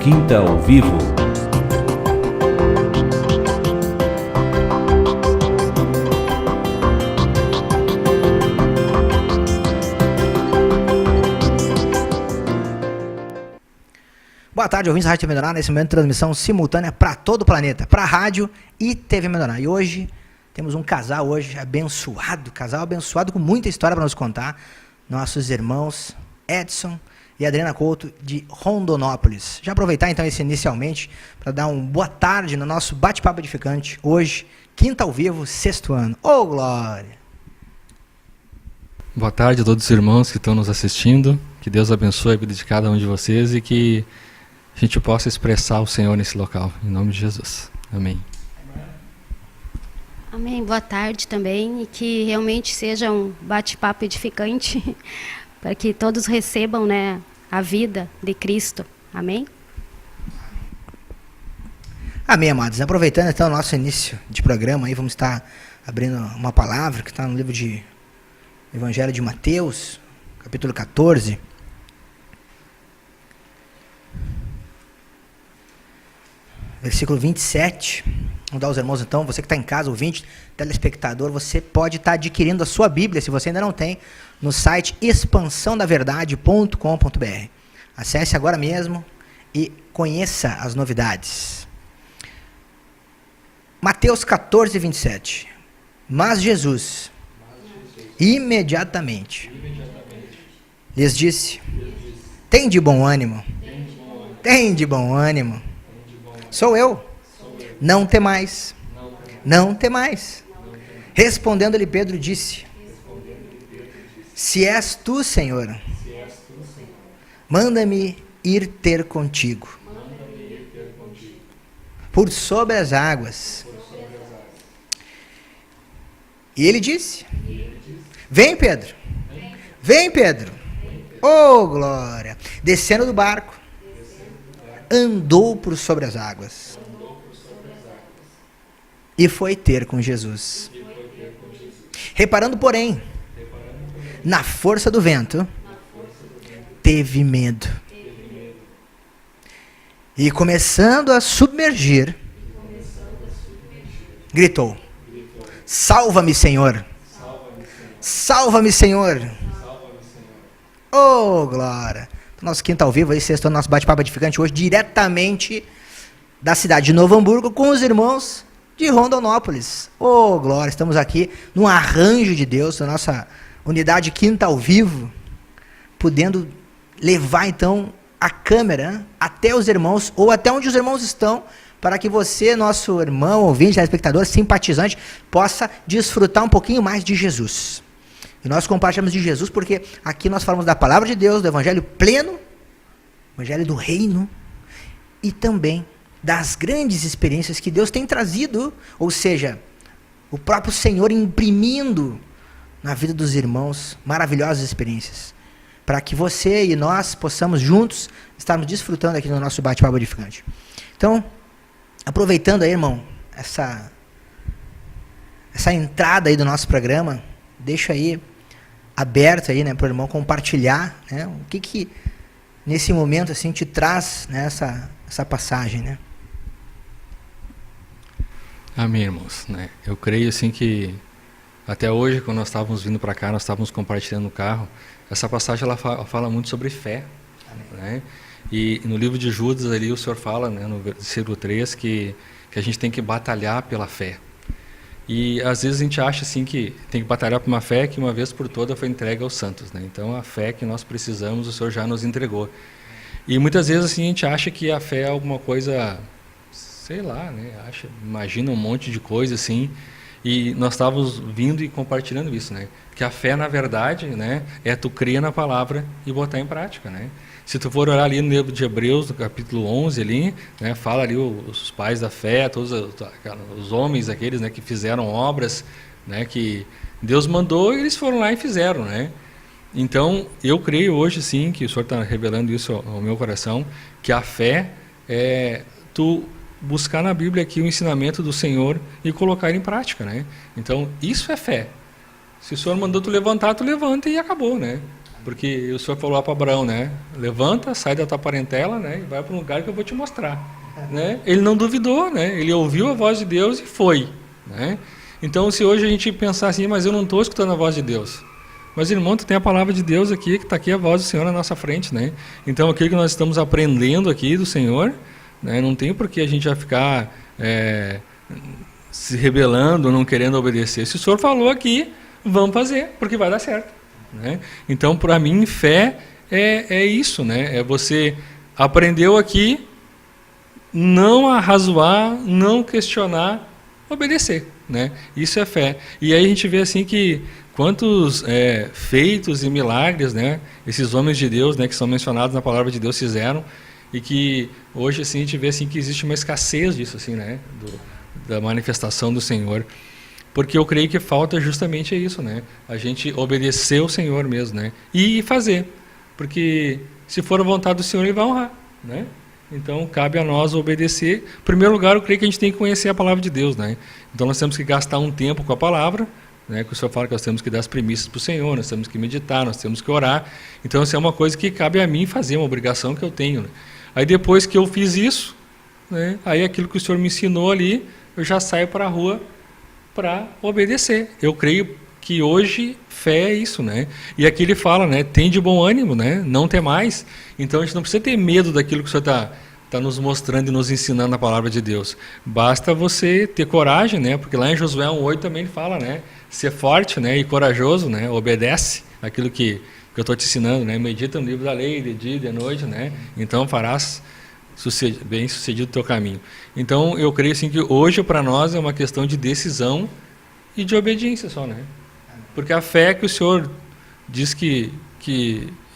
Quinta ao Vivo. Boa tarde, ouvintes da Rádio TV Mendoná. Nesse momento, transmissão simultânea para todo o planeta, para a rádio e TV Mendoná. E hoje, temos um casal abençoado com muita história para nos contar. Nossos irmãos Edson e Adriana Couto, de Rondonópolis. Já aproveitar, então, esse inicialmente, para dar uma boa tarde no nosso bate-papo edificante. Hoje, Quinta ao Vivo, 6º ano. Ô, glória! Boa tarde a todos os irmãos que estão nos assistindo. Que Deus abençoe a vida de cada um de vocês e que a gente possa expressar o Senhor nesse local, em nome de Jesus. Amém. Amém. Boa tarde também, e que realmente seja um bate-papo edificante, para que todos recebam, né, a vida de Cristo. Amém? Amém, amados. Aproveitando então o nosso início de programa, aí vamos estar abrindo uma palavra que está no livro de Evangelho de Mateus, capítulo 14. Versículo 27, vamos dar aos irmãos então, você que está em casa, ouvinte, telespectador, você pode estar adquirindo a sua Bíblia, se você ainda não tem, no site expansãodaverdade.com.br. Acesse agora mesmo e conheça as novidades. Mateus 14, 27. Mas Jesus, imediatamente, lhes disse, tem de bom ânimo, tem de bom ânimo. Sou eu. Não temais. Não temais. Respondendo-lhe Pedro disse, se és tu, Senhor, manda-me ir ter contigo por sobre as águas. E ele disse, vem, Pedro. Vem, Pedro. Oh, glória. Descendo do barco, andou por sobre as águas e foi ter com Jesus. Reparando, porém, na força do vento, teve medo. E começando a submergir, gritou, salva-me, Senhor. Salva-me, Senhor. Oh, glória. Nosso Quinta ao Vivo, aí, 6º nosso bate-papo edificante, hoje diretamente da cidade de Novo Hamburgo, com os irmãos de Rondonópolis. Oh, glória, estamos aqui num arranjo de Deus, na nossa unidade Quinta ao Vivo, podendo levar, então, a câmera até os irmãos, ou até onde os irmãos estão, para que você, nosso irmão, ouvinte, espectador, simpatizante, possa desfrutar um pouquinho mais de Jesus. E nós compartilhamos de Jesus porque aqui nós falamos da palavra de Deus, do evangelho pleno, evangelho do reino, e também das grandes experiências que Deus tem trazido, ou seja, o próprio Senhor imprimindo na vida dos irmãos maravilhosas experiências, para que você e nós possamos juntos estarmos desfrutando aqui no nosso bate-papo edificante. Então, aproveitando aí, irmão, essa entrada aí do nosso programa, deixa aí aberto aí, né, para o irmão compartilhar, né, o que nesse momento assim te traz, né, essa passagem, né? Amém, irmãos. Né? Eu creio assim que até hoje, quando nós estávamos vindo para cá, nós estávamos compartilhando no carro, essa passagem ela fala muito sobre fé. Né? E no livro de Judas ali o Senhor fala, né, no versículo 3, que a gente tem que batalhar pela fé. E às vezes a gente acha assim que tem que batalhar por uma fé que uma vez por toda foi entregue aos santos, né? Então a fé que nós precisamos, o Senhor já nos entregou. E muitas vezes assim a gente acha que a fé é alguma coisa, sei lá, né? Imagina um monte de coisa assim. E nós estávamos vindo e compartilhando isso, né? Que a fé, na verdade, né, é tu crer na palavra e botar em prática, né? Se tu for orar ali no livro de Hebreus, no capítulo 11, ali, né, fala ali os pais da fé, todos os homens aqueles, né, que fizeram obras, né, que Deus mandou e eles foram lá e fizeram, né? Então, eu creio hoje, sim, que o Senhor está revelando isso ao meu coração, que a fé é tu buscar na Bíblia aqui o ensinamento do Senhor e colocar ele em prática, né? Então, isso é fé. Se o Senhor mandou tu levantar, tu levanta e acabou, né? Porque o Senhor falou para Abraão, né? Levanta, sai da tua parentela, né? E vai para um lugar que eu vou te mostrar. Né? Ele não duvidou, né? Ele ouviu a voz de Deus e foi. Né? Então, se hoje a gente pensar assim, mas eu não estou escutando a voz de Deus. Mas, irmão, tu tem a palavra de Deus aqui, que está aqui a voz do Senhor na nossa frente. Né? Então, aquilo que nós estamos aprendendo aqui do Senhor, né? Não tem por que a gente já ficar se rebelando, não querendo obedecer. Se o Senhor falou aqui, vamos fazer, porque vai dar certo. Né? Então, para mim, fé é isso. Né? É você aprendeu aqui, não arrazoar, não questionar, obedecer, né? Isso é fé. E aí a gente vê assim que quantos feitos e milagres, né? Esses homens de Deus, né? Que são mencionados na palavra de Deus fizeram, e que hoje assim a gente vê assim que existe uma escassez disso, assim, né? Da manifestação do Senhor, porque eu creio que falta justamente isso, né? A gente obedecer o Senhor mesmo, né? E fazer, porque se for a vontade do Senhor, Ele vai honrar, né? Então, cabe a nós obedecer. Em primeiro lugar, eu creio que a gente tem que conhecer a palavra de Deus, né? Então, nós temos que gastar um tempo com a palavra, né? Que o Senhor fala que nós temos que dar as primícias para o Senhor, nós temos que meditar, nós temos que orar. Então, essa é uma coisa que cabe a mim fazer, uma obrigação que eu tenho. Né? Aí, depois que eu fiz isso, né? Aí aquilo que o Senhor me ensinou ali, eu já saio para a rua para obedecer. Eu creio que hoje fé é isso, né? E aqui ele fala, né? Tem de bom ânimo, né? Não temais. Então a gente não precisa ter medo daquilo que o Senhor está nos mostrando e nos ensinando na palavra de Deus. Basta você ter coragem, né? Porque lá em Josué 1:8 também ele fala, né? Ser forte, né? E corajoso, né? Obedece aquilo que eu estou te ensinando, né? Medita no livro da lei, de dia e de noite, né? Então farás bem sucedido o teu caminho. Então eu creio assim que hoje para nós é uma questão de decisão e de obediência só, né? Porque a fé que o Senhor diz que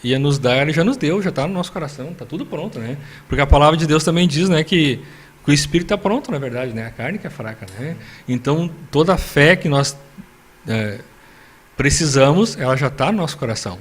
ia nos dar, Ele já nos deu, já está no nosso coração, está tudo pronto, né? Porque a palavra de Deus também diz, né, que o Espírito está pronto, na verdade, né? A carne que é fraca, né? Então, toda a fé que nós precisamos, ela já está no nosso coração.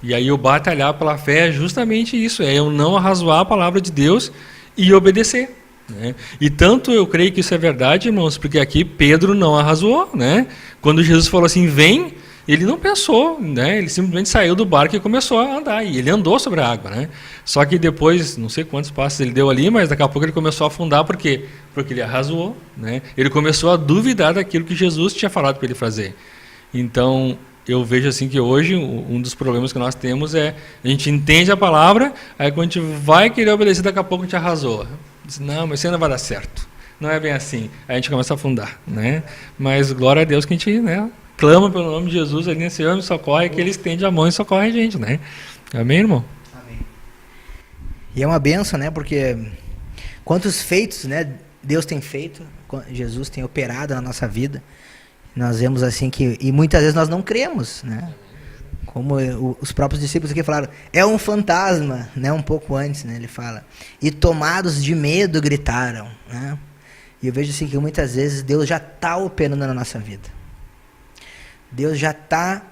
E aí o batalhar pela fé é justamente isso, é eu não arrazoar a palavra de Deus e obedecer. Né? E tanto eu creio que isso é verdade, irmãos, porque aqui Pedro não arrazoou, né? Quando Jesus falou assim, vem, ele não pensou, né? Ele simplesmente saiu do barco e começou a andar, e ele andou sobre a água, né? Só que depois, não sei quantos passos ele deu ali, mas daqui a pouco ele começou a afundar, por quê? Porque ele arrazoou, né? Ele começou a duvidar daquilo que Jesus tinha falado para ele fazer. Então, eu vejo assim que hoje um dos problemas que nós temos é, a gente entende a palavra, aí quando a gente vai querer obedecer, daqui a pouco a gente arrasou. Diz, não, mas isso não vai dar certo. Não é bem assim. Aí a gente começa a afundar, né? Mas glória a Deus que a gente, né, clama pelo nome de Jesus ali, Senhor, me socorre, que Ele estende a mão e socorre a gente, né? Amém, irmão? Amém. E é uma benção, né? Porque quantos feitos, né, Deus tem feito, Jesus tem operado na nossa vida. Nós vemos assim que, e muitas vezes nós não cremos, né? Como os próprios discípulos aqui falaram, é um fantasma, né? Um pouco antes, né? Ele fala, e tomados de medo gritaram, né? E eu vejo assim que muitas vezes Deus já está operando na nossa vida. Deus já está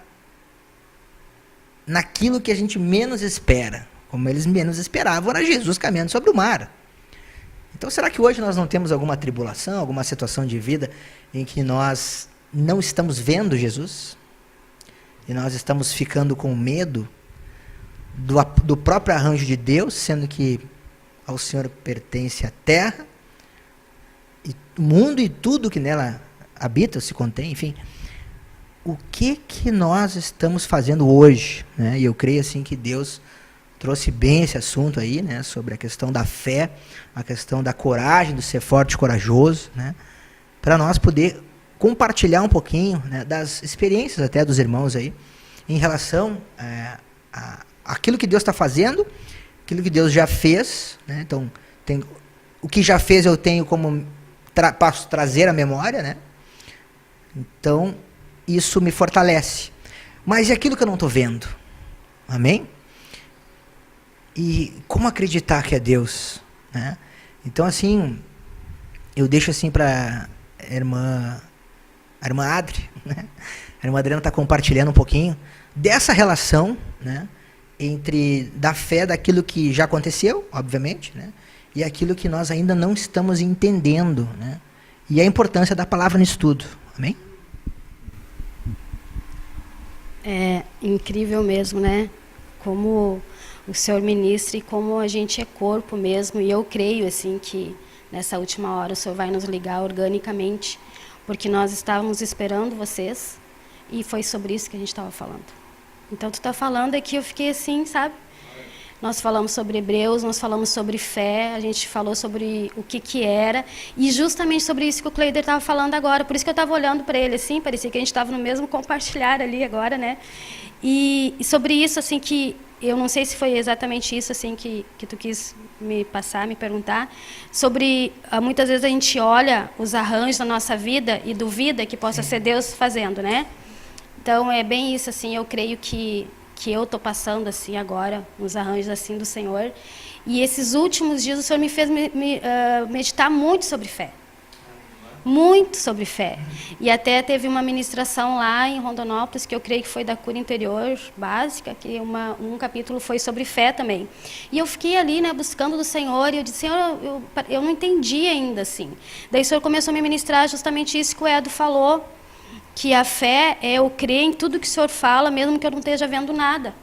naquilo que a gente menos espera, como eles menos esperavam, era Jesus caminhando sobre o mar. Então será que hoje nós não temos alguma tribulação, alguma situação de vida em que nós não estamos vendo Jesus? E nós estamos ficando com medo do próprio arranjo de Deus, sendo que ao Senhor pertence a terra, e o mundo e tudo que nela habita, se contém, enfim. O que nós estamos fazendo hoje? Né? E eu creio assim que Deus trouxe bem esse assunto aí, né? Sobre a questão da fé, a questão da coragem, do ser forte e corajoso, né? Para nós poder compartilhar um pouquinho, né, das experiências até dos irmãos aí, em relação àquilo que Deus está fazendo, aquilo que Deus já fez, né? Então, o que já fez eu tenho como posso trazer à memória, né? Então, isso me fortalece. Mas e aquilo que eu não estou vendo? Amém? E como acreditar que é Deus? Né? Então, assim, eu deixo assim para a irmã Adri, né? A irmã Adriana está compartilhando um pouquinho dessa relação, né, entre da fé daquilo que já aconteceu, obviamente, né, e aquilo que nós ainda não estamos entendendo, né, e a importância da palavra no estudo. Amém? Incrível mesmo, né? Como o Senhor ministra e como a gente é corpo mesmo. E eu creio, assim, que nessa última hora o Senhor vai nos ligar organicamente, porque nós estávamos esperando vocês e foi sobre isso que a gente estava falando. Então, tu está falando aqui, eu fiquei assim, sabe? Nós falamos sobre Hebreus, nós falamos sobre fé, a gente falou sobre o que era, e justamente sobre isso que o Cleider estava falando agora. Por isso que eu estava olhando para ele, assim, parecia que a gente estava no mesmo compartilhar ali agora, né? E sobre isso, assim, que eu não sei se foi exatamente isso, assim, que tu quis me passar, me perguntar, sobre, muitas vezes a gente olha os arranjos da nossa vida e duvida que possa ser Deus fazendo, né? Então, é bem isso, assim, eu creio que eu estou passando assim agora, uns arranjos assim do Senhor. E esses últimos dias o Senhor me fez meditar muito sobre fé. Muito sobre fé. E até teve uma ministração lá em Rondonópolis, que eu creio que foi da cura interior básica, que um capítulo foi sobre fé também. E eu fiquei ali, né, buscando do Senhor, e eu disse, Senhor, eu não entendi ainda, assim. Daí o Senhor começou a me ministrar justamente isso que o Edo falou, que a fé é eu crer em tudo que o Senhor fala, mesmo que eu não esteja vendo nada.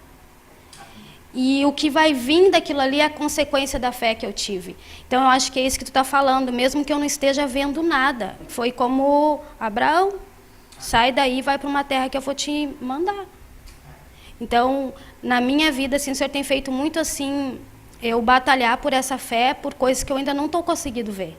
E o que vai vir daquilo ali é a consequência da fé que eu tive. Então, eu acho que é isso que tu está falando, mesmo que eu não esteja vendo nada. Foi como Abraão, sai daí e vai para uma terra que eu vou te mandar. Então, na minha vida, assim, o Senhor tem feito muito assim, eu batalhar por essa fé, por coisas que eu ainda não estou conseguindo ver.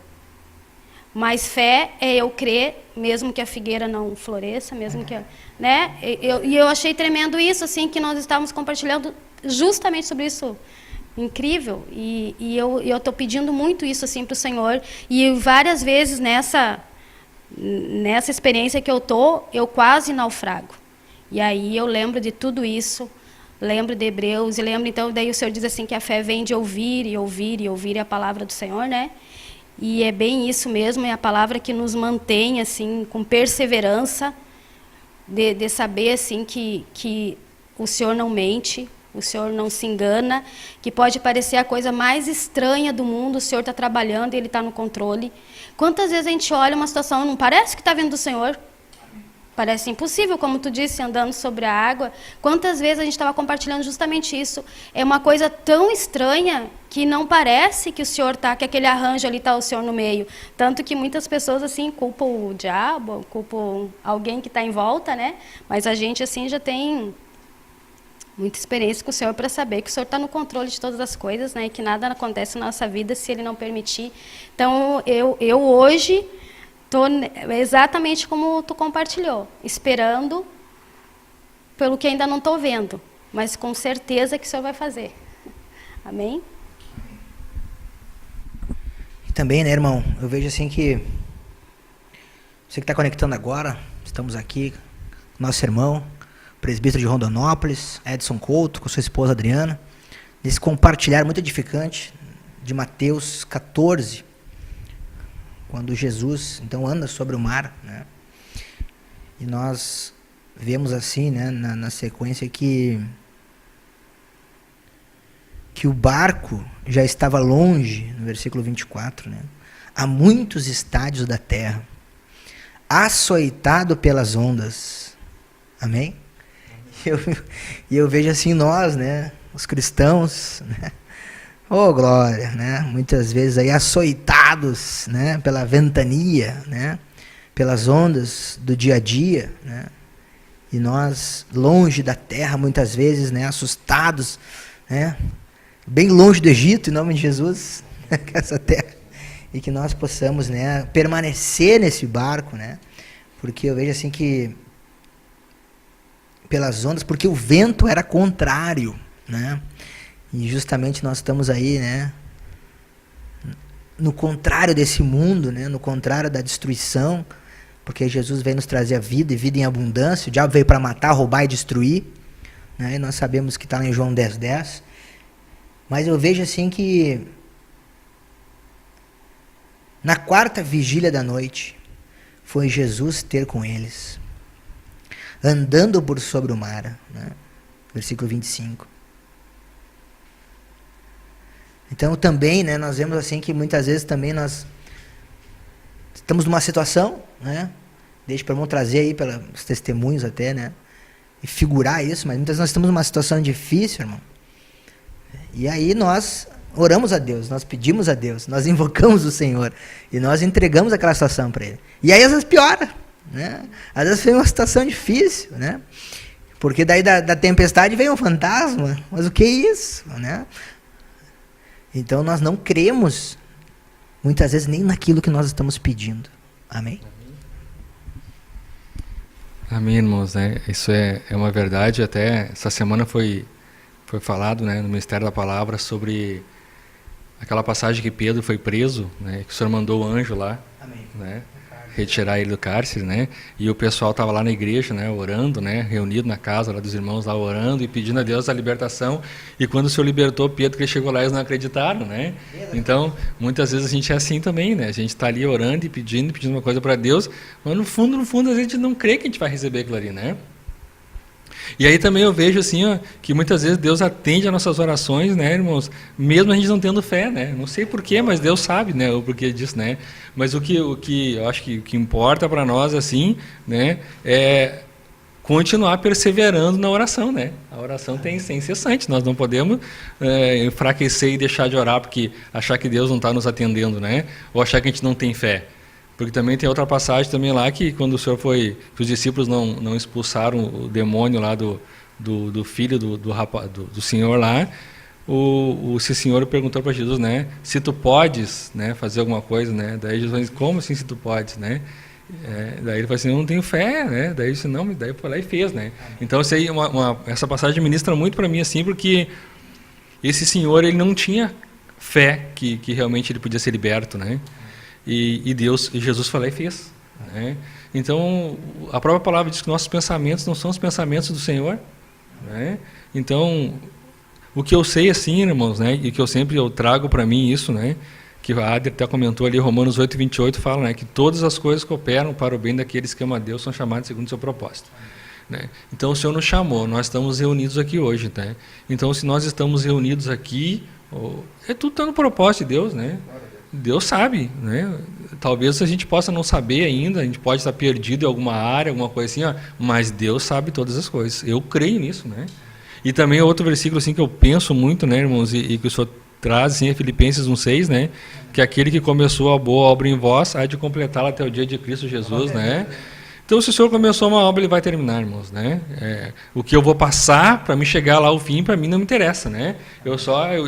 Mas fé é eu crer, mesmo que a figueira não floresça, mesmo que... Né? E eu achei tremendo isso, assim, que nós estávamos compartilhando justamente sobre isso. Incrível. E eu estou pedindo muito isso, assim, para o Senhor. E várias vezes nessa experiência que eu quase naufrago. E aí eu lembro de tudo isso, lembro de Hebreus, e lembro, então, daí o Senhor diz assim, que a fé vem de ouvir, e ouvir, e ouvir a palavra do Senhor, né? E é bem isso mesmo, é a palavra que nos mantém assim, com perseverança, de saber assim, que o Senhor não mente, o Senhor não se engana, que pode parecer a coisa mais estranha do mundo, o Senhor está trabalhando e Ele está no controle. Quantas vezes a gente olha uma situação, não parece que está vindo do Senhor? Parece impossível, como tu disse, andando sobre a água. Quantas vezes a gente estava compartilhando justamente isso? É uma coisa tão estranha que não parece que o Senhor está, que aquele arranjo ali está o Senhor no meio. Tanto que muitas pessoas assim culpam o diabo, culpam alguém que está em volta, né? Mas a gente assim já tem muita experiência com o Senhor para saber que o Senhor está no controle de todas as coisas, né? E que nada acontece na nossa vida se Ele não permitir. Então, eu hoje... estou exatamente como tu compartilhou, esperando pelo que ainda não estou vendo, mas com certeza que o Senhor vai fazer. Amém? E também, né, irmão, eu vejo assim que você que está conectando agora, estamos aqui, nosso irmão, presbítero de Rondonópolis, Edson Couto, com sua esposa Adriana, nesse compartilhar muito edificante de Mateus 14, quando Jesus, então, anda sobre o mar, né? E nós vemos assim, né, na sequência que o barco já estava longe, no versículo 24, né? A muitos estádios da terra, açoitado pelas ondas. Amém? E eu vejo assim nós, né, os cristãos, né? Oh, glória, né? Muitas vezes aí açoitados, né, pela ventania, né, pelas ondas do dia a dia, né? E nós longe da terra, muitas vezes, né, assustados, né, bem longe do Egito, em nome de Jesus, essa terra, e que nós possamos, né, permanecer nesse barco, né? Porque eu vejo assim que pelas ondas, porque o vento era contrário, né? E justamente nós estamos aí, né, no contrário desse mundo, né, no contrário da destruição, porque Jesus veio nos trazer a vida e vida em abundância. O diabo veio para matar, roubar e destruir, né, e nós sabemos que está lá em João 10:10. Mas eu vejo assim que na quarta vigília da noite foi Jesus ter com eles, andando por sobre o mar, né, versículo 25. Então também, né, nós vemos assim que muitas vezes também nós estamos numa situação, né, deixa para irmão trazer aí pelos testemunhos até, né, figurar isso, mas muitas vezes nós estamos numa situação difícil, irmão. E aí nós oramos a Deus, nós pedimos a Deus, nós invocamos o Senhor e nós entregamos aquela situação para Ele. E aí às vezes piora, né? Às vezes vem uma situação difícil, né? Porque daí da tempestade vem um fantasma, mas o que é isso, né? Então nós não cremos, muitas vezes, nem naquilo que nós estamos pedindo. Amém? Amém, irmãos, né? Isso é uma verdade. Até essa semana foi falado, né, no Ministério da Palavra sobre aquela passagem que Pedro foi preso, né, que o Senhor mandou o anjo lá, né, retirar ele do cárcere, né, e o pessoal estava lá na igreja, né, orando, né, reunido na casa lá dos irmãos lá orando e pedindo a Deus a libertação, e quando o Senhor libertou Pedro, que ele chegou lá, eles não acreditaram, né. Então muitas vezes a gente é assim também, né, a gente está ali orando e pedindo uma coisa para Deus, mas no fundo a gente não crê que a gente vai receber aquilo ali, né. E aí também eu vejo assim, ó, que muitas vezes Deus atende às nossas orações, né, irmãos, mesmo a gente não tendo fé, né, não sei porquê, mas Deus sabe, né, o porquê disso, né, mas o que eu acho que o que importa para nós, assim, né, é continuar perseverando na oração, né, a oração tem que ser incessante, nós não podemos enfraquecer e deixar de orar porque achar que Deus não está nos atendendo, né, ou achar que a gente não tem fé. Porque também tem outra passagem também lá que quando o Senhor que os discípulos não expulsaram o demônio lá do filho do Senhor lá, esse Senhor perguntou para Jesus, né, se tu podes, né, fazer alguma coisa, né, daí Jesus disse, como assim se tu podes, né, daí ele falou assim, eu não tenho fé, né, daí ele disse, não, daí foi lá e fez, né, então isso aí, essa passagem ministra muito para mim assim, porque esse Senhor, ele não tinha fé que realmente ele podia ser liberto, né, e Jesus foi lá e fez, né? Então a própria palavra diz que nossos pensamentos não são os pensamentos do Senhor, né? Então o que eu sei assim, irmãos, né, e que eu trago para mim isso, né, que a Adri até comentou ali, Romanos 8:28 fala, né, que todas as coisas cooperam para o bem daqueles que amam a Deus, são chamados segundo o seu propósito, né? Então o Senhor nos chamou, nós estamos reunidos aqui hoje, né? Então se nós estamos reunidos aqui, tudo está no propósito de Deus, né? Deus sabe, né? Talvez a gente possa não saber ainda, a gente pode estar perdido em alguma área, alguma coisa assim, ó, mas Deus sabe todas as coisas. Eu creio nisso, né? E também outro versículo assim que eu penso muito, né, irmãos, e que o Senhor traz assim, é Filipenses 1:6, né? Que aquele que começou a boa obra em vós há de completá-la até o dia de Cristo Jesus, né? Então, se o Senhor começou uma obra, Ele vai terminar, irmãos, né? O que eu vou passar para me chegar lá ao fim, para mim não me interessa, né? Eu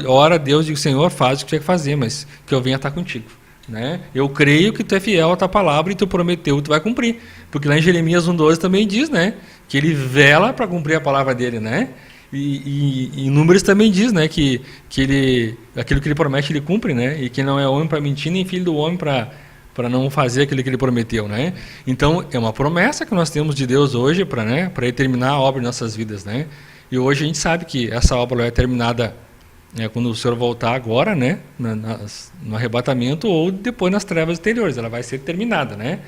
oro a Deus e digo, Senhor, faz o que você quer fazer, mas que eu venha estar contigo, né? Eu creio que Tu é fiel à Tua palavra e Tu prometeu, Tu vai cumprir. Porque lá em Jeremias 1:12 também diz, né? Que Ele vela para cumprir a palavra dEle, né? E em Números também diz, né? Que aquilo que Ele promete, Ele cumpre, né? E que não é homem para mentir, nem filho do homem para não fazer aquilo que Ele prometeu, né? Então, é uma promessa que nós temos de Deus hoje para Ele terminar a obra em nossas vidas, né? E hoje a gente sabe que essa obra é terminada quando o Senhor voltar agora, né? No arrebatamento ou depois nas trevas exteriores, ela vai ser terminada, né?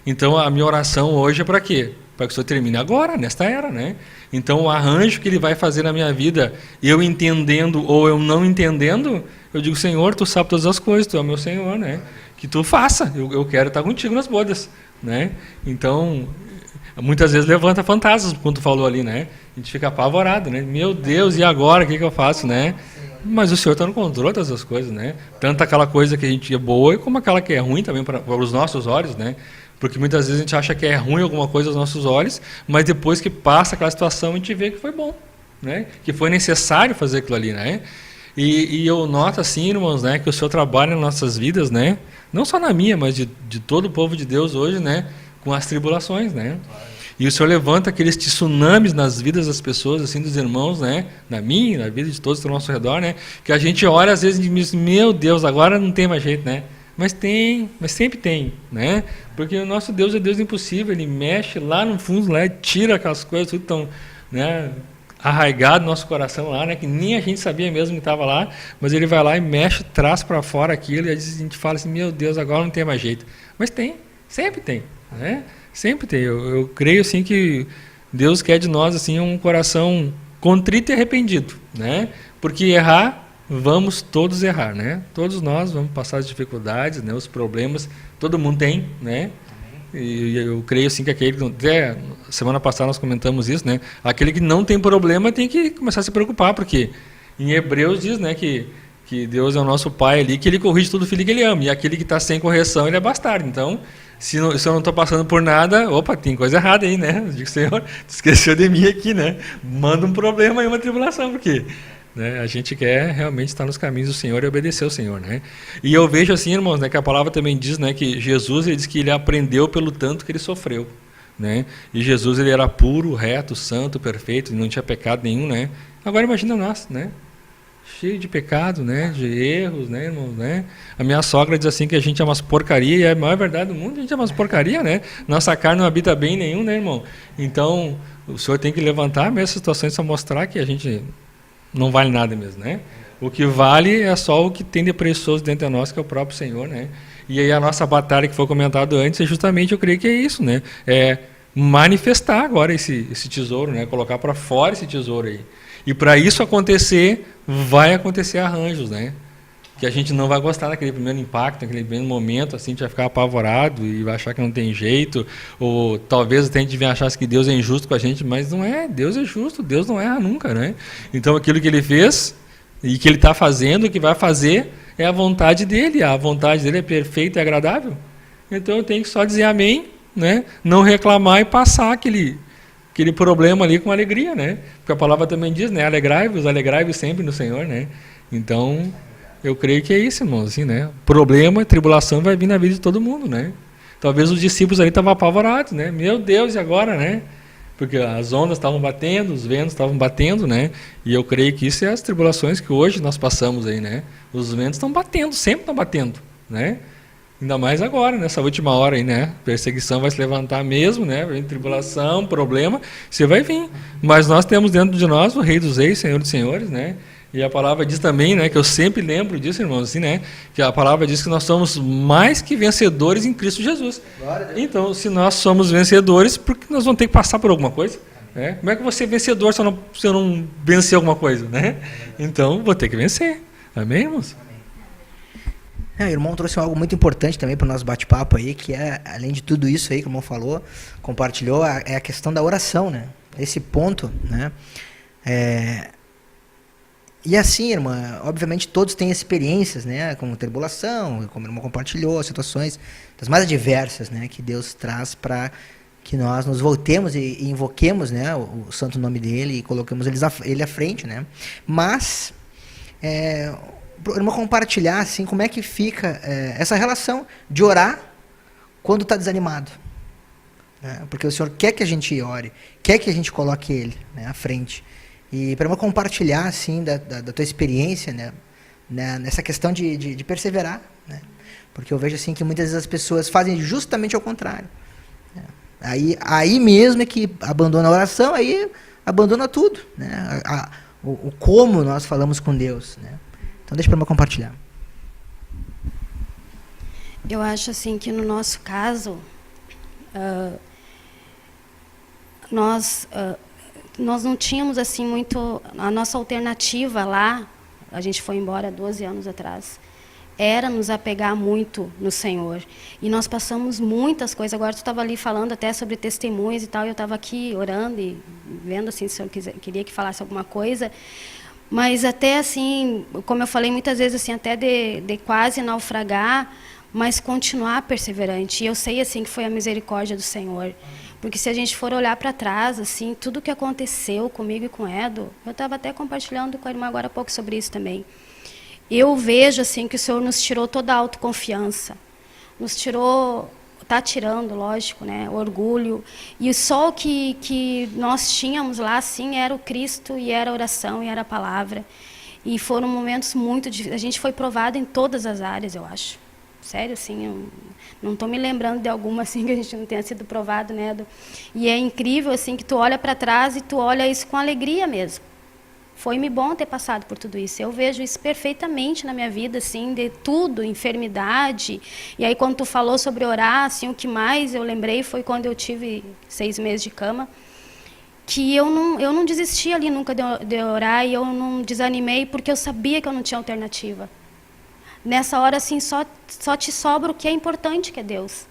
Então, a minha oração hoje é para quê? Para que o Senhor termine agora, nesta era, né? Então, o arranjo que Ele vai fazer na minha vida, eu entendendo ou eu não entendendo, eu digo, Senhor, Tu sabe todas as coisas, Tu é o meu Senhor, né? Que Tu faça, eu quero estar contigo nas bodas, né? Então, muitas vezes levanta fantasmas, quando Tu falou ali, né? A gente fica apavorado, né? Meu Deus, e agora, o que eu faço, né? Mas o Senhor está no controle de todas as coisas, né? Tanto aquela coisa que a gente é boa, como aquela que é ruim também para os nossos olhos, né? Porque muitas vezes a gente acha que é ruim alguma coisa aos nossos olhos, mas depois que passa aquela situação, a gente vê que foi bom, né? Que foi necessário fazer aquilo ali, né? E eu noto assim, irmãos, né, que o Senhor trabalha nas nossas vidas, né? Não só na minha, mas de todo o povo de Deus hoje, né? Com as tribulações, né? E o Senhor levanta aqueles tsunamis nas vidas das pessoas, assim, dos irmãos, né? Na minha, na vida de todos que estão ao nosso redor, né? Que a gente olha às vezes e diz, meu Deus, agora não tem mais jeito, né? Mas sempre tem, né? Porque o nosso Deus é Deus impossível, Ele mexe lá no fundo, lá, tira aquelas coisas tudo tão, né, arraigado no nosso coração lá, né, que nem a gente sabia mesmo que estava lá, mas Ele vai lá e mexe, traz para fora aquilo, e a gente fala assim, meu Deus, agora não tem mais jeito. Mas tem, sempre tem, né? Sempre tem. Eu creio assim que Deus quer de nós assim um coração contrito e arrependido, né? Porque errar, vamos todos errar, né? Todos nós vamos passar as dificuldades, né? Os problemas, todo mundo tem, né? E eu creio assim que aquele, até semana passada nós comentamos isso, né? Aquele que não tem problema tem que começar a se preocupar, porque em Hebreus diz, né, que Deus é o nosso Pai ali, que Ele corrige todo filho que Ele ama, e aquele que está sem correção, ele é bastardo. Então, se eu não estou passando por nada, opa, tem coisa errada aí, né? Eu digo, Senhor, tu esqueceu de mim aqui, né? Manda um problema e uma tribulação, porque... né? A gente quer realmente estar nos caminhos do Senhor e obedecer ao Senhor, né? E eu vejo assim, irmãos, né, que a palavra também diz, né, que Jesus, ele diz que ele aprendeu pelo tanto que ele sofreu, né? E Jesus, ele era puro, reto, santo, perfeito, não tinha pecado nenhum, né? Agora imagina nós, né? Cheio de pecado, né? De erros, né, irmãos, né? A minha sogra diz assim que a gente é umas porcaria, e é a maior verdade do mundo, a gente é umas porcaria, né? Nossa carne não habita bem nenhum, né, irmão? Então, o Senhor tem que levantar mesmo essas situações para mostrar que a gente não vale nada mesmo, né? O que vale é só o que tem de precioso dentro de nós, que é o próprio Senhor, né? E aí a nossa batalha que foi comentado antes é justamente, eu creio que é isso, né? É manifestar agora esse tesouro, né? Colocar para fora esse tesouro aí. E para isso acontecer, vai acontecer arranjos, né? Que a gente não vai gostar daquele primeiro impacto, naquele primeiro momento, assim, a gente vai ficar apavorado e vai achar que não tem jeito, ou talvez até a gente venha achar que Deus é injusto com a gente, mas não é, Deus é justo, Deus não erra nunca, né? Então aquilo que Ele fez e que Ele está fazendo, o que vai fazer, é a vontade dEle, a vontade dEle é perfeita e agradável. Então eu tenho que só dizer amém, né? Não reclamar e passar aquele problema ali com alegria, né? Porque a palavra também diz, né? Alegrai-vos sempre no Senhor, né? Então, eu creio que é isso, irmãos, assim, né? Problema, tribulação vai vir na vida de todo mundo, né? Talvez os discípulos ali estavam apavorados, né? Meu Deus, e agora, né? Porque as ondas estavam batendo, os ventos estavam batendo, né? E eu creio que isso é as tribulações que hoje nós passamos aí, né? Os ventos estão batendo, sempre estão batendo, né? Ainda mais agora, nessa última hora aí, né? Perseguição vai se levantar mesmo, né? Vem tribulação, problema, você vai vir. Mas nós temos dentro de nós o Rei dos Reis, Senhor dos Senhores, né? E a palavra diz também, né? Que eu sempre lembro disso, irmãos, assim, né? Que a palavra diz que nós somos mais que vencedores em Cristo Jesus. Então, se nós somos vencedores, porque nós vamos ter que passar por alguma coisa? Né? Como é que você é vencedor se eu não vencer alguma coisa, né? Então, vou ter que vencer. Amém, irmãos? O irmão trouxe algo muito importante também para o nosso bate-papo aí, que é, além de tudo isso aí que o irmão falou, compartilhou, é a questão da oração, né? Esse ponto, né? E assim, irmã, obviamente todos têm experiências, né? Como tribulação, como o irmão compartilhou, situações das mais diversas, né? Que Deus traz para que nós nos voltemos e invoquemos, né? O santo nome dele e coloquemos ele à frente, né? Mas... o irmão compartilhar assim, como é que fica essa relação de orar quando está desanimado, né? Porque o Senhor quer que a gente ore, quer que a gente coloque Ele, né, à frente. E para irmão compartilhar assim, da tua experiência, né, nessa questão de perseverar, né? Porque eu vejo assim, que muitas vezes as pessoas fazem justamente ao contrário, né? Aí mesmo é que abandona a oração, aí abandona tudo, né? O como nós falamos com Deus, né? Então deixa para eu compartilhar. Eu acho assim que no nosso caso, nós não tínhamos assim muito, a nossa alternativa lá, a gente foi embora 12 anos atrás, era nos apegar muito no Senhor. E nós passamos muitas coisas. Agora tu estava ali falando até sobre testemunhos e tal, eu estava aqui orando e vendo assim, se o senhor queria que falasse alguma coisa. Mas até assim, como eu falei muitas vezes, assim, até de quase naufragar, mas continuar perseverante. E eu sei assim que foi a misericórdia do Senhor. Porque se a gente for olhar para trás, assim, tudo que aconteceu comigo e com o Edo, eu estava até compartilhando com a irmã agora há pouco sobre isso também. Eu vejo assim que o Senhor nos tirou toda a autoconfiança. Nos tirou... Está tirando, lógico, né, o orgulho. E só o que nós tínhamos lá, assim, era o Cristo, e era a oração, e era a palavra. E foram momentos muito difíceis. A gente foi provado em todas as áreas, eu acho. Sério, assim, eu não estou me lembrando de alguma assim que a gente não tenha sido provado, né? E é incrível, assim, que tu olha para trás e tu olha isso com alegria mesmo. Foi-me bom ter passado por tudo isso. Eu vejo isso perfeitamente na minha vida, assim, de tudo, enfermidade. E aí, quando tu falou sobre orar, assim, o que mais eu lembrei foi quando eu tive 6 meses de cama, que eu não desisti ali nunca de orar, e eu não desanimei, porque eu sabia que eu não tinha alternativa. Nessa hora, assim, só te sobra o que é importante, que é Deus.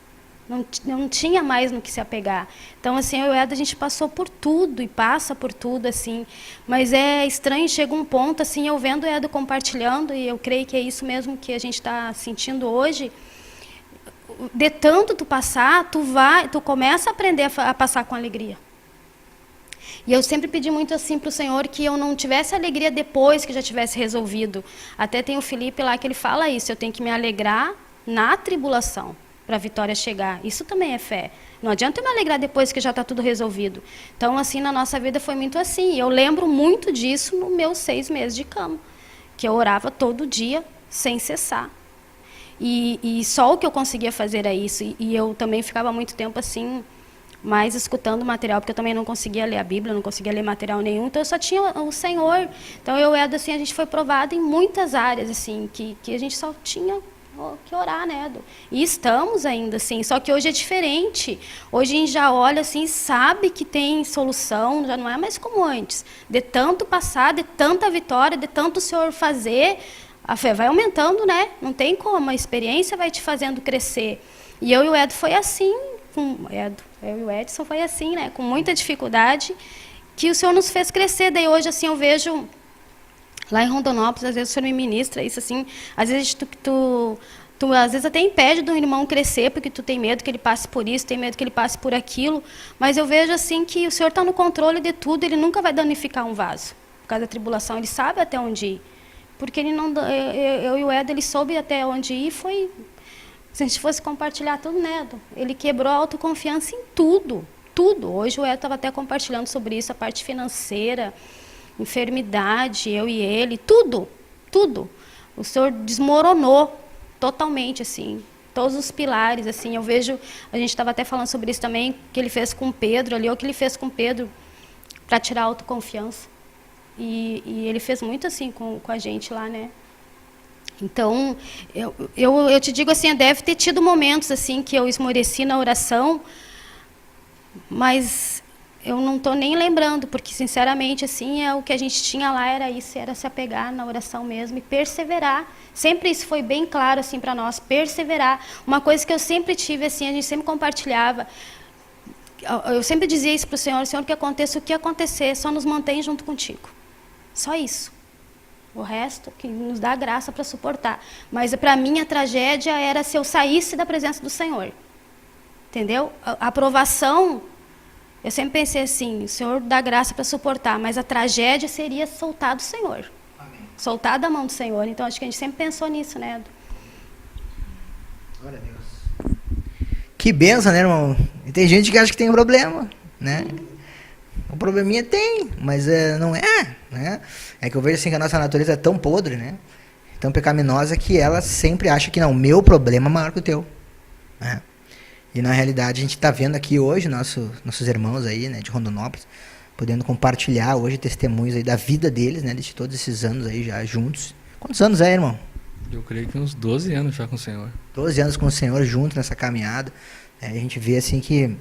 Não tinha mais no que se apegar. Então, assim, eu e o Eda, a gente passou por tudo e passa por tudo, assim. Mas é estranho, chega um ponto, assim, eu vendo o Eda compartilhando, e eu creio que é isso mesmo que a gente está sentindo hoje. De tanto tu passar, tu começa a aprender a passar com alegria. E eu sempre pedi muito assim para o Senhor que eu não tivesse alegria depois que já tivesse resolvido. Até tem o Felipe lá que ele fala isso, eu tenho que me alegrar na tribulação para a vitória chegar. Isso também é fé. Não adianta eu me alegrar depois que já está tudo resolvido. Então, assim, na nossa vida foi muito assim. Eu lembro muito disso nos meus 6 meses de cama, que eu orava todo dia, sem cessar. E só o que eu conseguia fazer era isso. E eu também ficava muito tempo assim, mais escutando material, porque eu também não conseguia ler a Bíblia, não conseguia ler material nenhum, então eu só tinha o Senhor. Então eu e Edo, assim, a gente foi provado em muitas áreas, assim, que a gente só tinha que orar, né, Edo? E estamos ainda, assim, só que hoje é diferente. Hoje a gente já olha, assim, sabe que tem solução, já não é mais como antes. De tanto passar, de tanta vitória, de tanto o Senhor fazer, a fé vai aumentando, né? Não tem como, a experiência vai te fazendo crescer. E eu e o Edo foi assim, eu e o Edson foi assim, né? Com muita dificuldade, que o Senhor nos fez crescer. Daí hoje, assim, eu vejo lá em Rondonópolis, às vezes o Senhor me ministra isso, assim, às vezes tu às vezes até impede do irmão crescer, porque tu tem medo que ele passe por isso, tem medo que ele passe por aquilo, mas eu vejo assim que o Senhor está no controle de tudo, ele nunca vai danificar um vaso. Por causa da tribulação, ele sabe até onde ir. Porque ele não, eu e o Edo, ele soube até onde ir, foi... Se a gente fosse compartilhar tudo, né, Edo? Ele quebrou a autoconfiança em tudo, tudo. Hoje o Edo estava até compartilhando sobre isso, a parte financeira, enfermidade, eu e ele, tudo, tudo. O Senhor desmoronou totalmente, assim, todos os pilares, assim. Eu vejo, a gente estava até falando sobre isso também, que ele fez com Pedro ali, ou que ele fez com Pedro para tirar a autoconfiança. E ele fez muito assim com a gente lá, né? Então, eu te digo assim, deve ter tido momentos assim que eu esmoreci na oração, mas eu não estou nem lembrando, porque, sinceramente, assim, o que a gente tinha lá era isso, era se apegar na oração mesmo e perseverar. Sempre isso foi bem claro assim, para nós, perseverar. Uma coisa que eu sempre tive, assim, a gente sempre compartilhava, eu sempre dizia isso para o Senhor, Senhor, que aconteça o que acontecer, só nos mantém junto contigo. Só isso. O resto que nos dá graça para suportar. Mas para mim a tragédia era se eu saísse da presença do Senhor. Entendeu? A aprovação, eu sempre pensei assim, o Senhor dá graça para suportar, mas a tragédia seria soltar do Senhor. Amém. Soltar da mão do Senhor. Então acho que a gente sempre pensou nisso, né, Edu? Glória a Deus. Que benção, né, irmão? E tem gente que acha que tem problema, né? O probleminha tem, mas não é, né? É que eu vejo assim que a nossa natureza é tão podre, né? Tão pecaminosa que ela sempre acha que não, o meu problema é maior que o teu, né? E na realidade a gente está vendo aqui hoje nossos irmãos aí, né, de Rondonópolis, podendo compartilhar hoje testemunhos aí da vida deles, né, de todos esses anos aí já juntos. Quantos anos é, irmão? Eu creio que uns 12 anos já com o Senhor. 12 anos com o Senhor junto nessa caminhada. A gente vê assim que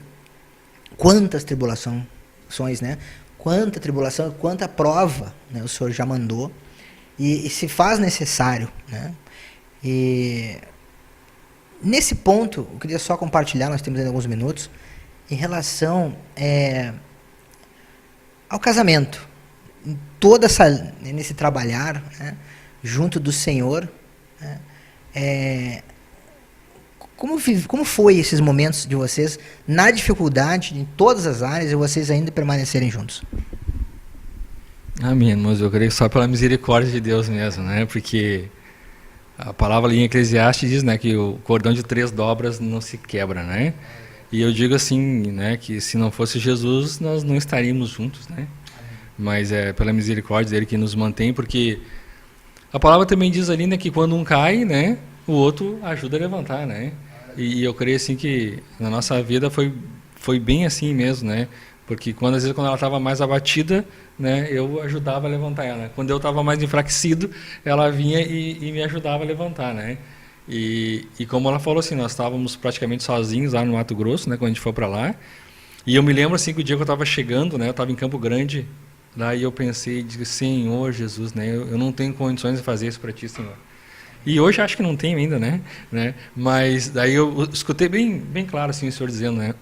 quantas tribulações, né? Quanta tribulação, quanta prova, né, o Senhor já mandou e se faz necessário, né? E nesse ponto, eu queria só compartilhar, nós temos ainda alguns minutos, em relação ao casamento, em nesse trabalhar, né, junto do Senhor, né, como foi esses momentos de vocês na dificuldade em todas as áreas e vocês ainda permanecerem juntos? Amém, irmãos. Eu creio só pela misericórdia de Deus mesmo, né? Porque a palavra ali em Eclesiastes diz, né, que o cordão de 3 dobras não se quebra, né? E eu digo assim, né, que se não fosse Jesus, nós não estaríamos juntos, né? Mas é pela misericórdia dele que nos mantém, porque a palavra também diz ali, né, que quando um cai, né, o outro ajuda a levantar, né? E eu creio assim que na nossa vida foi bem assim mesmo, né? Porque às vezes quando ela estava mais abatida, né, eu ajudava a levantar ela. Quando eu estava mais enfraquecido, ela vinha e me ajudava a levantar, né? E como ela falou assim, nós estávamos praticamente sozinhos lá no Mato Grosso, né, quando a gente foi para lá. E eu me lembro assim que o dia que eu estava chegando, né, eu estava em Campo Grande, daí eu pensei, disse, Senhor Jesus, né, eu não tenho condições de fazer isso para ti, Senhor. E hoje acho que não tem ainda, né? Mas daí eu escutei bem claro assim o Senhor dizendo, né?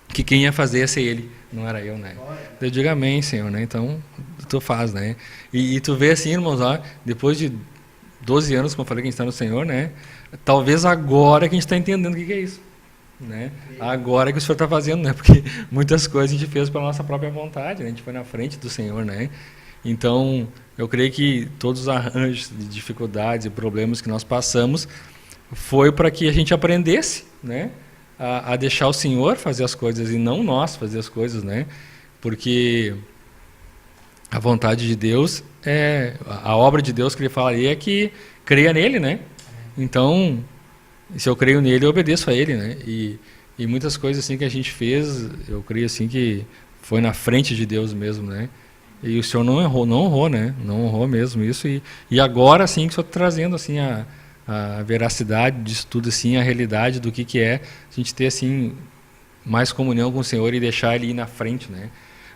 Que quem ia fazer ia ser Ele, não era eu, né? Eu digo amém, Senhor, né? Então, tu faz, né? E tu vê assim, irmãos, ó, depois de 12 anos, como eu falei, que a gente está no Senhor, né? Talvez agora que a gente está entendendo o que é isso, né? Agora que o Senhor está fazendo, né? Porque muitas coisas a gente fez pela nossa própria vontade, né? A gente foi na frente do Senhor, né? Então, eu creio que todos os arranjos de dificuldades e problemas que nós passamos foi para que a gente aprendesse, né? A deixar o Senhor fazer as coisas e não nós fazer as coisas, né? Porque a vontade de Deus a obra de Deus que ele fala aí é que creia nele, né? Então, se eu creio nele, eu obedeço a ele, né? E muitas coisas assim que a gente fez, eu creio assim que foi na frente de Deus mesmo, né? E o Senhor não honrou, né? Não honrou mesmo isso. E agora sim que o Senhor está trazendo assim a veracidade disso tudo, assim, a realidade do que é a gente ter assim mais comunhão com o Senhor e deixar Ele ir na frente, né?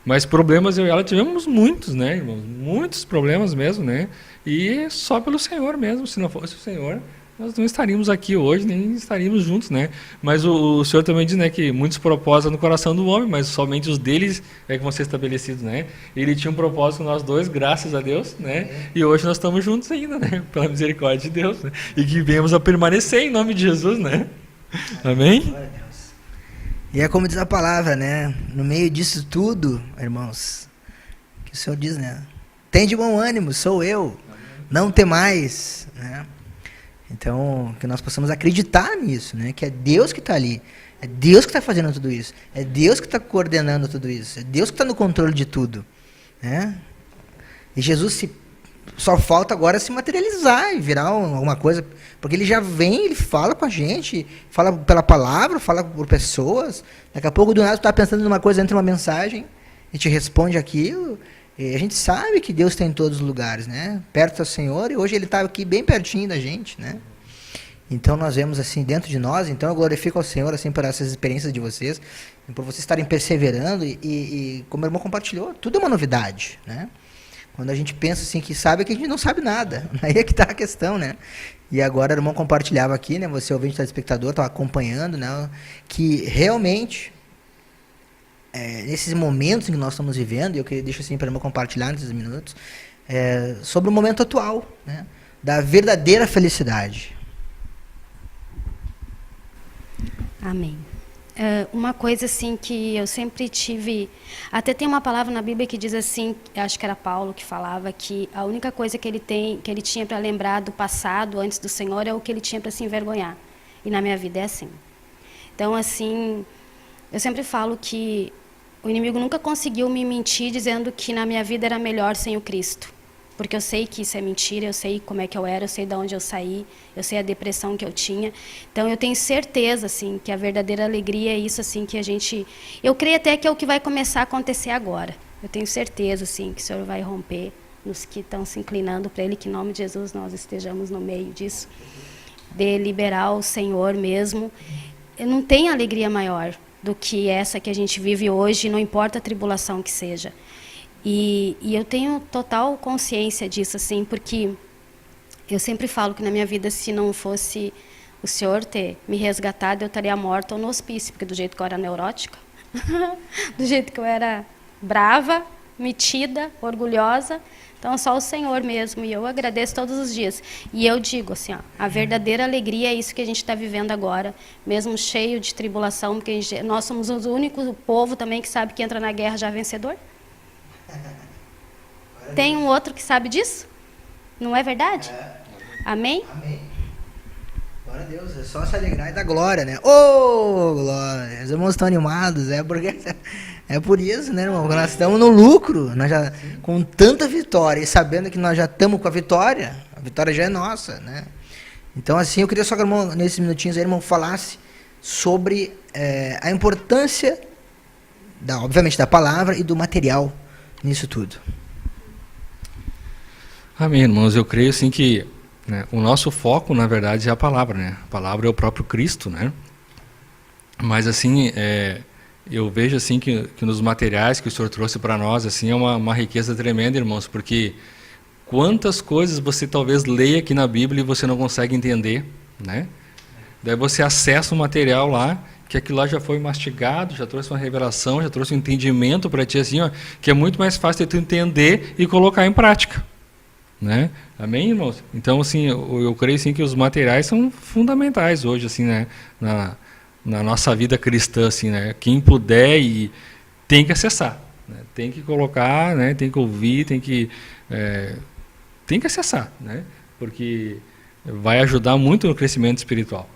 Mas problemas eu e ela tivemos muitos, né, irmãos? Muitos problemas mesmo, né? E só pelo Senhor mesmo. Se não fosse o Senhor, nós não estaríamos aqui hoje, nem estaríamos juntos, né? Mas o Senhor também diz, né, que muitos propósitos no coração do homem, mas somente os deles é que vão ser estabelecidos, né? Ele tinha um propósito com nós dois, graças a Deus, né? E hoje nós estamos juntos ainda, né? Pela misericórdia de Deus, né? E que venhamos a permanecer em nome de Jesus, né? Amém? Glória a Deus. E é como diz a palavra, né? No meio disso tudo, irmãos, que o Senhor diz, né? Tem de bom ânimo, sou eu, não temais, né? Então, que nós possamos acreditar nisso, né? Que é Deus que está ali, é Deus que está fazendo tudo isso, é Deus que está coordenando tudo isso, é Deus que está no controle de tudo, né? E Jesus só falta agora se materializar e virar alguma coisa, porque ele já vem, ele fala com a gente, fala pela palavra, fala por pessoas. Daqui a pouco do nada tu está pensando numa coisa, entra uma mensagem, a gente responde aquilo. E a gente sabe que Deus está em todos os lugares, né? Perto do Senhor, e hoje Ele está aqui bem pertinho da gente, né? Então nós vemos assim dentro de nós. Então eu glorifico ao Senhor assim por essas experiências de vocês, por vocês estarem perseverando e como o irmão compartilhou, tudo é uma novidade, né? Quando a gente pensa assim que sabe, é que a gente não sabe nada. Aí é que está a questão, né? E agora o irmão compartilhava aqui, né? Você ouvinte, telespectador, estava acompanhando, né? Que realmente nesses momentos em que nós estamos vivendo, e eu deixo assim para eu compartilhar nesses minutos, sobre o momento atual, né, da verdadeira felicidade. Amém. Uma coisa assim que eu sempre tive, até tem uma palavra na Bíblia que diz assim, acho que era Paulo que falava que a única coisa que ele tinha para lembrar do passado antes do Senhor é o que ele tinha para se envergonhar. E na minha vida é assim. Então assim, eu sempre falo que o inimigo nunca conseguiu me mentir dizendo que na minha vida era melhor sem o Cristo. Porque eu sei que isso é mentira, eu sei como é que eu era, eu sei de onde eu saí, eu sei a depressão que eu tinha. Então eu tenho certeza, assim, que a verdadeira alegria é isso, assim, que a gente... Eu creio até que é o que vai começar a acontecer agora. Eu tenho certeza, assim, que o Senhor vai romper nos que estão se inclinando para Ele, que em nome de Jesus nós estejamos no meio disso. De liberar o Senhor mesmo. Eu não tenho alegria maior do que essa que a gente vive hoje, não importa a tribulação que seja. E eu tenho total consciência disso, assim, porque eu sempre falo que na minha vida, se não fosse o Senhor ter me resgatado, eu estaria morta ou no hospício, porque do jeito que eu era neurótica, do jeito que eu era brava, metida, orgulhosa, então só o Senhor mesmo, e eu agradeço todos os dias. E eu digo assim, ó, a verdadeira alegria é isso que a gente está vivendo agora, mesmo cheio de tribulação, porque nós somos o único povo também que sabe que entra na guerra já vencedor. Tem um outro que sabe disso? Não é verdade? Amém? Amém. Glória a Deus, é só se alegrar e dar glória, né? Ô, glória! Os irmãos estão animados, porque é por isso, né, irmão? Nós estamos no lucro, nós já, com tanta vitória e sabendo que nós já estamos com a vitória já é nossa, né? Então, assim, eu queria só que o irmão, nesses minutinhos aí, irmão, falasse sobre a importância, obviamente, da palavra e do material nisso tudo. Amém, irmãos. Eu creio, assim, que né, o nosso foco, na verdade, é a palavra, né? A palavra é o próprio Cristo, né? Mas, assim, eu vejo, assim, que nos materiais que o Senhor trouxe para nós, assim, é uma riqueza tremenda, irmãos, porque Quantas coisas você talvez leia aqui na Bíblia e você não consegue entender, né? Daí você acessa um material lá, que aquilo lá já foi mastigado, já trouxe uma revelação, já trouxe um entendimento para ti, assim, ó, que é muito mais fácil de tu entender e colocar em prática, né? Amém, irmãos? Então, assim, eu creio assim, que os materiais são fundamentais hoje, assim, né? Na nossa vida cristã, assim, né? Quem puder e tem que acessar, né? Tem que colocar, né? Tem que ouvir, tem que acessar, né? Porque vai ajudar muito no crescimento espiritual,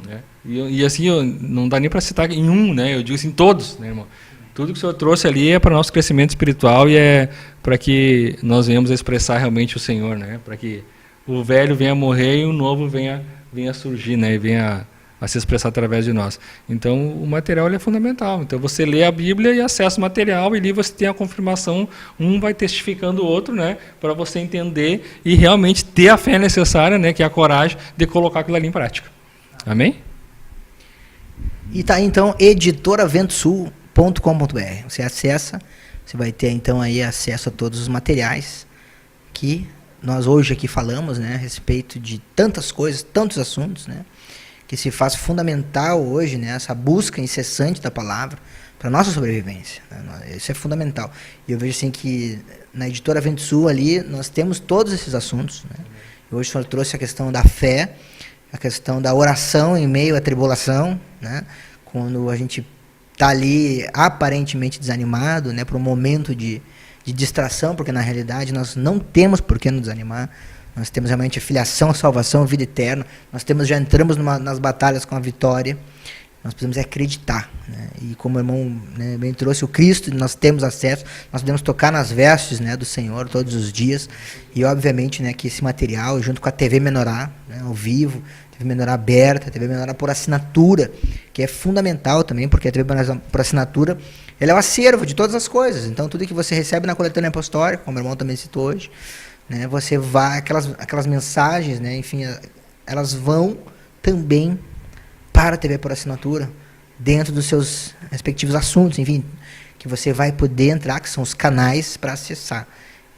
né? E assim, não dá nem para citar em um, né? Eu digo assim, todos, né, irmão? Tudo que o Senhor trouxe ali é para o nosso crescimento espiritual e é para que nós venhamos a expressar realmente o Senhor, né? Para que o velho venha a morrer e o novo venha a surgir, né? E venha a se expressar através de nós. Então, o material ele é fundamental. Então, você lê a Bíblia e acessa o material e ali você tem a confirmação, um vai testificando o outro, né? Para você entender e realmente ter a fé necessária, né? Que é a coragem de colocar aquilo ali em prática. Amém? E tá aí, então, editoraventosul.com.br. Você acessa, você vai ter então aí acesso a todos os materiais que nós hoje aqui falamos, né, a respeito de tantas coisas, tantos assuntos, né, que se faz fundamental hoje, né, essa busca incessante da palavra para nossa sobrevivência, né, isso é fundamental. E eu vejo assim que na Editora Vento Sul ali nós temos todos esses assuntos, né. Hoje o senhor trouxe a questão da fé, a questão da oração em meio à tribulação, né, quando a gente está ali aparentemente desanimado, né, para um momento de distração, porque na realidade nós não temos por que nos desanimar. Nós temos realmente a filiação, a salvação, a vida eterna. Já entramos nas batalhas com a vitória. Nós precisamos acreditar, né? E como o irmão, né, bem trouxe o Cristo, nós temos acesso, nós podemos tocar nas vestes, né, do Senhor todos os dias. E obviamente, né, que esse material, junto com a TV Menorá, né, ao vivo, TV Menorá aberta, TV Menorá por assinatura, que é fundamental também, porque a TV Menorá por assinatura, ela é o acervo de todas as coisas. Então, tudo que você recebe na coletânea apostólica, como o irmão também citou hoje, né, você vai, aquelas mensagens, né, enfim, elas vão também para a TV por assinatura, dentro dos seus respectivos assuntos, enfim, que você vai poder entrar, que são os canais para acessar.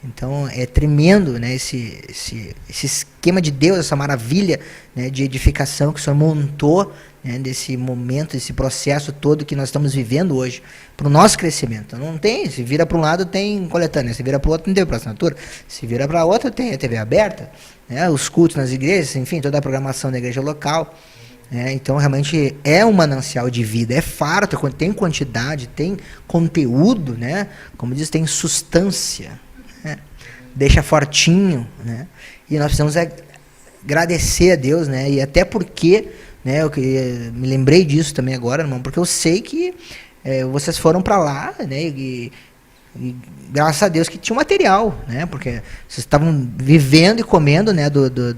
Então, é tremendo, né, esse esquema de Deus, essa maravilha, né, de edificação que o Senhor montou, né, desse momento, desse processo todo que nós estamos vivendo hoje, para o nosso crescimento. Não tem, se vira para um lado tem coletânea, se vira para o outro não tem para assinatura, se vira para outra tem a TV aberta, né, os cultos nas igrejas, enfim, toda a programação da igreja local. Então, realmente é um manancial de vida, é farto, tem quantidade, tem conteúdo, né, como diz, tem substância, né, deixa fortinho, né, e nós precisamos agradecer a Deus, né, e até porque, né, eu me lembrei disso também agora, irmão, porque eu sei que vocês foram para lá, né, e graças a Deus que tinha material, né, porque vocês estavam vivendo e comendo, né,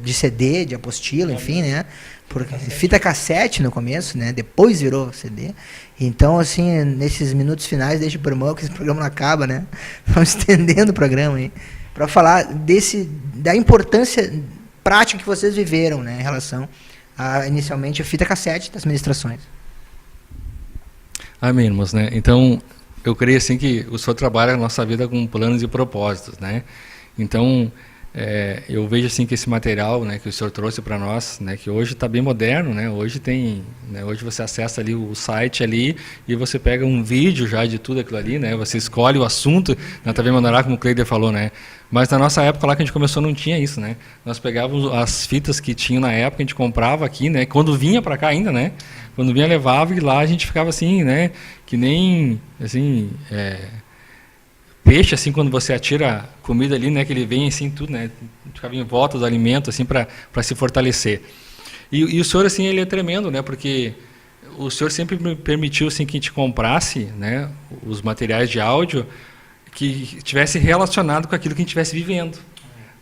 de CD, de apostila, enfim, né, porque fita cassete no começo, né, depois virou CD. Então, assim, nesses minutos finais, deixa pro irmão que esse programa não acaba, né, vamos estendendo o programa aí, para falar da importância prática que vocês viveram, né, em relação inicialmente a fita cassete das ministrações. Amém, irmãos, né? Então, eu creio assim que o Senhor trabalha a nossa vida com planos e propósitos, né? Então, eu vejo assim que esse material, né, que o Senhor trouxe para nós, né, que hoje está bem moderno, né? Hoje tem, né, hoje você acessa ali o site ali e você pega um vídeo já de tudo aquilo ali, né? Você escolhe o assunto na TV Menorá, como o Cleider falou, né? Mas na nossa época lá que a gente começou não tinha isso, né? Nós pegávamos as fitas que tinham na época, a gente comprava aqui, né? Quando vinha para cá ainda, né? Quando vinha levava e lá a gente ficava assim, né? Que nem assim peixe, assim, quando você atira comida ali, né, que ele vem assim, tudo, né, ficava em volta do alimento, assim, para se fortalecer. E o Senhor, assim, ele é tremendo, né, porque o Senhor sempre me permitiu, assim, que a gente comprasse, né, os materiais de áudio que tivesse relacionado com aquilo que a gente estivesse vivendo.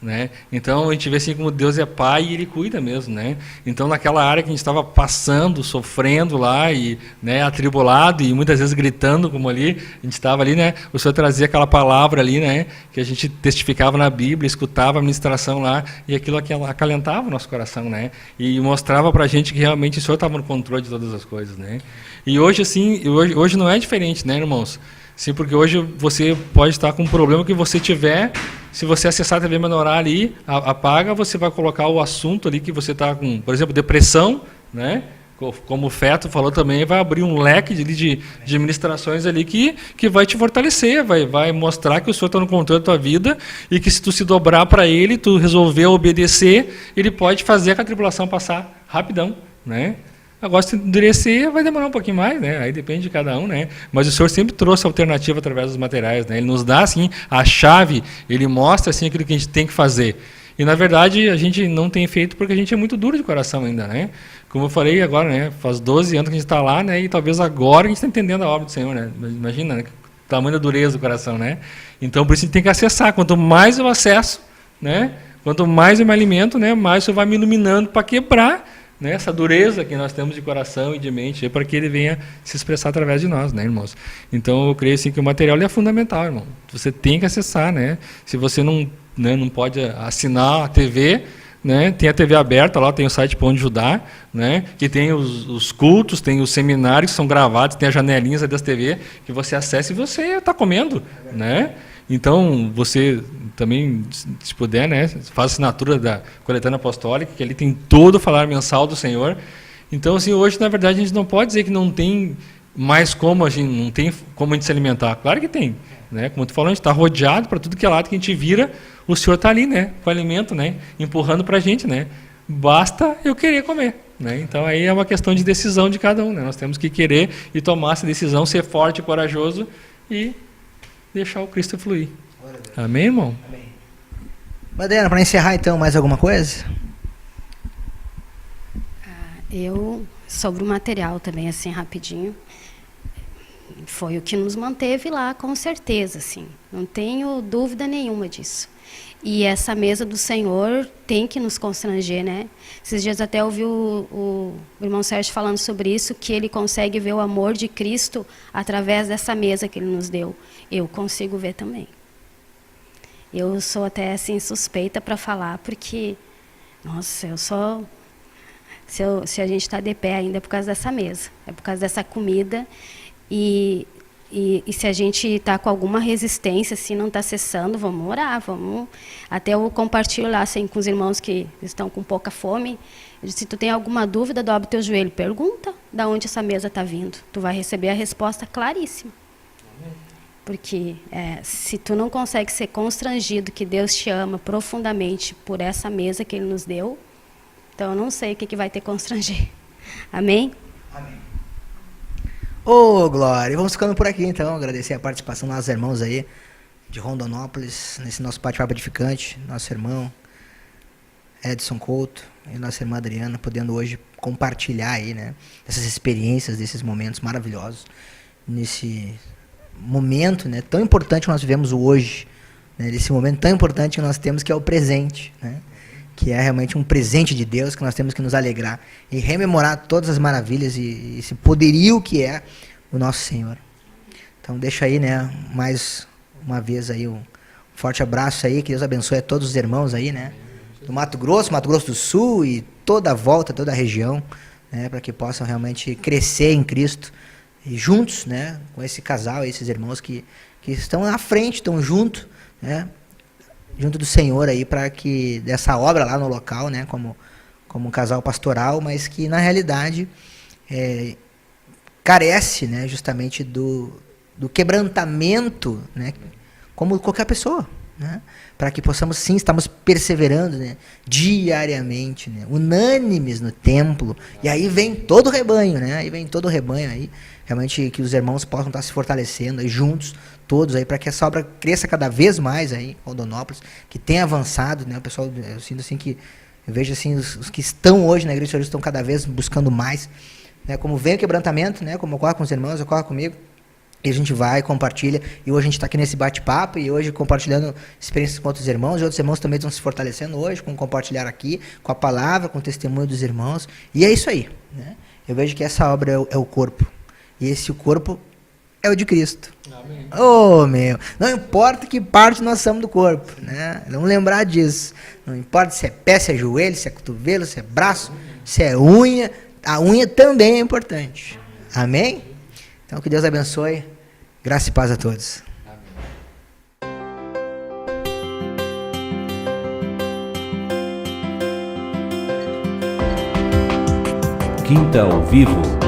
Né? Então a gente vê assim como Deus é pai e Ele cuida mesmo, né? Então naquela área que a gente estava passando, sofrendo lá e, né, atribulado e muitas vezes gritando como ali, a gente estava ali, né? O Senhor trazia aquela palavra ali, né? Que a gente testificava na Bíblia, escutava a ministração lá e aquilo acalentava o nosso coração, né? E mostrava para a gente que realmente o Senhor estava no controle de todas as coisas, né? E hoje assim, hoje não é diferente, né, irmãos? Sim, porque hoje você pode estar com um problema que você tiver, se você acessar a TV Menorá ali, apaga, você vai colocar o assunto ali que você está com, por exemplo, depressão, né? Como o Feto falou também, vai abrir um leque de ministrações ali que vai te fortalecer, vai mostrar que o Senhor está no controle da tua vida e que se tu se dobrar para Ele, tu resolver obedecer, Ele pode fazer a tribulação passar rapidão, né? Agora, se endurecer, vai demorar um pouquinho mais, né? Aí depende de cada um, né? Mas o Senhor sempre trouxe alternativa através dos materiais, né? Ele nos dá, assim, a chave, Ele mostra, assim, aquilo que a gente tem que fazer. E, na verdade, a gente não tem feito porque a gente é muito duro de coração ainda, né? Como eu falei agora, né? Faz 12 anos que a gente está lá, né? E talvez agora a gente está entendendo a obra do Senhor, né? Imagina, né? O tamanho da dureza do coração, né? Então, por isso a gente tem que acessar. Quanto mais eu acesso, né? Quanto mais eu me alimento, né? Mais o Senhor vai me iluminando para quebrar, né, essa dureza que nós temos de coração e de mente, para que ele venha se expressar através de nós, né, irmãos? Então, eu creio assim, que o material é fundamental, irmão. Você tem que acessar, né? Se você não pode assinar a TV, né, tem a TV aberta, lá tem o site Pão de Judá, né, que tem os cultos, tem os seminários que são gravados, tem as janelinhas das TV que você acessa e você está comendo, né? Então, você também, se puder, né, faz assinatura da Coletânea Apostólica, que ali tem todo o falar mensal do Senhor. Então, assim, hoje, na verdade, a gente não pode dizer que não tem mais como a gente, não tem como a gente se alimentar. Claro que tem, né? Como tu falou, a gente está rodeado para tudo que é lado que a gente vira, o Senhor está ali, né, com o alimento, né, empurrando para a gente, né? Basta eu querer comer, né? Então, aí é uma questão de decisão de cada um, né? Nós temos que querer e tomar essa decisão, ser forte e corajoso e deixar o Cristo fluir. Amém, irmão? Amém. Madalena, para encerrar então, mais alguma coisa? Sobre o material também, assim, rapidinho, foi o que nos manteve lá, com certeza, assim, não tenho dúvida nenhuma disso. E essa mesa do Senhor tem que nos constranger, né? Esses dias até ouvi o irmão Sérgio falando sobre isso, que ele consegue ver o amor de Cristo através dessa mesa que ele nos deu. Eu consigo ver também. Eu sou até assim suspeita para falar, porque, nossa, eu só... Se a gente está de pé ainda é por causa dessa mesa, é por causa dessa comida. E se a gente está com alguma resistência, se não está cessando, vamos orar, vamos... Até eu compartilho lá assim, com os irmãos que estão com pouca fome. Eu disse, se tu tem alguma dúvida, dobra o teu joelho, pergunta de onde essa mesa está vindo. Tu vai receber a resposta claríssima. Porque se tu não consegue ser constrangido que Deus te ama profundamente por essa mesa que Ele nos deu, então eu não sei o que vai ter que constranger. Amém? Amém. Ô, Glória, vamos ficando por aqui então, agradecer a participação dos nossos irmãos aí de Rondonópolis, nesse nosso bate-papo edificante, nosso irmão Edson Couto e nossa irmã Adriana, podendo hoje compartilhar aí, né, essas experiências, desses momentos maravilhosos, nesse momento, né, tão importante que nós vivemos hoje, né, nesse momento tão importante que nós temos, que é o presente, né, que é realmente um presente de Deus, que nós temos que nos alegrar e rememorar todas as maravilhas e esse poderio que é o nosso Senhor. Então deixa aí, né, mais uma vez aí um forte abraço aí, que Deus abençoe a todos os irmãos aí, né, do Mato Grosso do Sul e toda a volta, toda a região, né, para que possam realmente crescer em Cristo e juntos, né, com esse casal, esses irmãos que estão à frente, estão junto, né, junto do Senhor aí, para que dessa obra lá no local, né, como um casal pastoral, mas que na realidade carece, né, justamente do quebrantamento, né, como qualquer pessoa, né, para que possamos sim, estamos perseverando, né, diariamente, né, unânimes no templo, e aí vem todo o rebanho, né, aí realmente que os irmãos possam estar se fortalecendo aí juntos, todos aí, para que essa obra cresça cada vez mais aí em Rondonópolis, que tem avançado, né, o pessoal, eu sinto assim que, eu vejo assim, os que estão hoje na Igreja do Senhor estão cada vez buscando mais, né, como vem o quebrantamento, né, como ocorre com os irmãos, ocorre comigo, e a gente vai, compartilha, e hoje a gente está aqui nesse bate-papo, e hoje compartilhando experiências com outros irmãos, e outros irmãos também estão se fortalecendo hoje, com compartilhar aqui, com a palavra, com o testemunho dos irmãos, e é isso aí, né, eu vejo que essa obra é o corpo, e esse corpo é o de Cristo. Amém. Oh, meu, não importa que parte nós somos do corpo, né? Vamos lembrar disso. Não importa se é pé, se é joelho, se é cotovelo, se é braço, se é unha, a unha também é importante. Amém? Então que Deus abençoe Graça e paz a todos. Quinta ao Vivo.